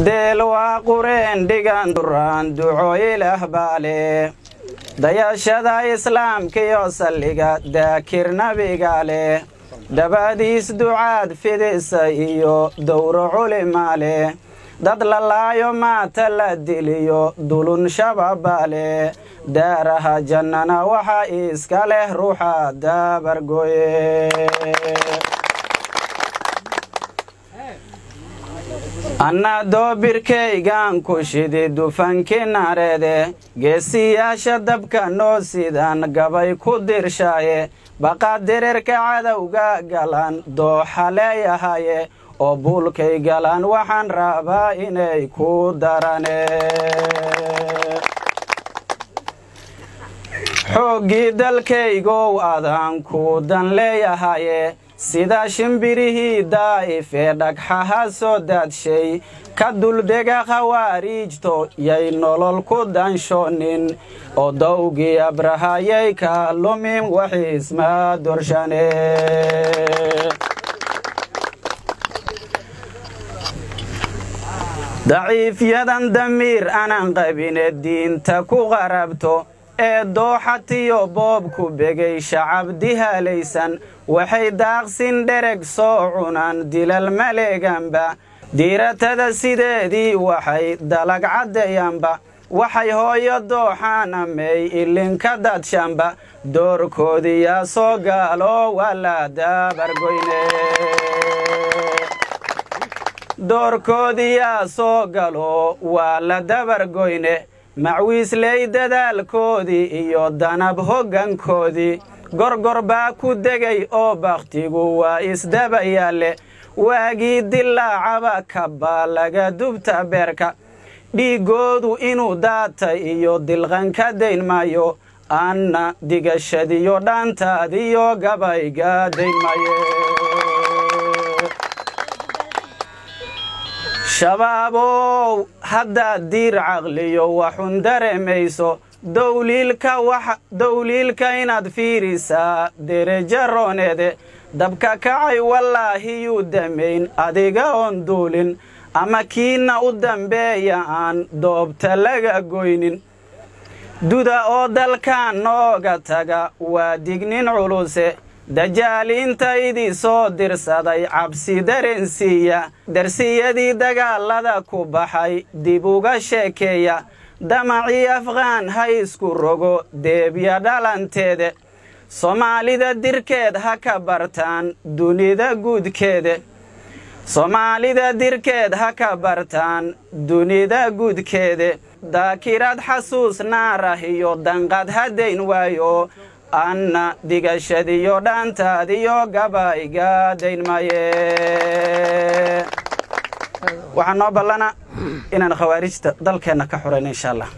دلوا قرين ديغان دران دعو إله بالي دياشدا إسلام كيو سلقا داكر نبي قالي دباديس دعاد فيديس إيو دور علمالي dad la laayo maata la diliyo dulun shababaale daaraha jannana waxa iska leh ruuxa dabargoye anna doobirkaygaan ku shidi dufanki nareede geesiyaasha dabka noo sidaan gabay ku dirshaaye baqa direrka cadowga galan dooxa leeyahaye oo buulkay galaan waxaan rabaa inay ku darane xoogii dalkaygow adaan ku dan leeyahaye sida shimbirihii daa'ifee dhagxaha soo daadshay ka duldega khawaariijto yay nolol ku danshoonin oo dawgii abrahayay ka lumin waxiisma dorshane daciifyadan damiir aanan qabine diinta ku qarabto ee dooxatiyo boob ku begay shacab dihaalaysan waxay daaqsin dhereg soo cunaan dilal maleeganba diiratada sideedii waxay dalag caddeeyanba waxay hooyo dooxaanamey ilinka dadshanba doorkoodiyaa soo gaalo waa la dabargoyne doorkoodiyaa soo galo waa la dabargoyne macwiisley dadaalkoodii iyo danab hoggankoodii gorgor baa ku degay oo bakhtigu waa isdaba yaalle waagii dilaacaba kabbaa laga dubta beerka dhiiggoodu inuu daatay iyo dilqanka dayn maayo anna digashadiyo dhaantaadiyo gabayga dayn maaye shababow haddaad diir caqliyo waxun dareemayso dowliilka inaad fiirisaa dereja rooneede dabka kacay wallaahi yuu damayn adiga oon duulin ama kiina u dambeeya aan doobta laga goynin duda oo dalkan nooga taga waa dignin culuse dajaaliintaydii soo dirsaday cabsi dareensiiya darsiyadii dagaalada ku baxay dib uga sheekeeya damacii afqaan ha isku rogo deebya dhalanteede soomaalida dirkeed ha ka bartaan dunida guudkeede soomaalida dirkeed ha ka bartaan dunida guudkeede daakirad xasuus naarah iyo danqad hadayn waayo anna digashadiyo dhaantaadiyo gabayga dayn maaye waxaan noo ballana inaan khawaarijta dalkeenna ka xurayno insha allah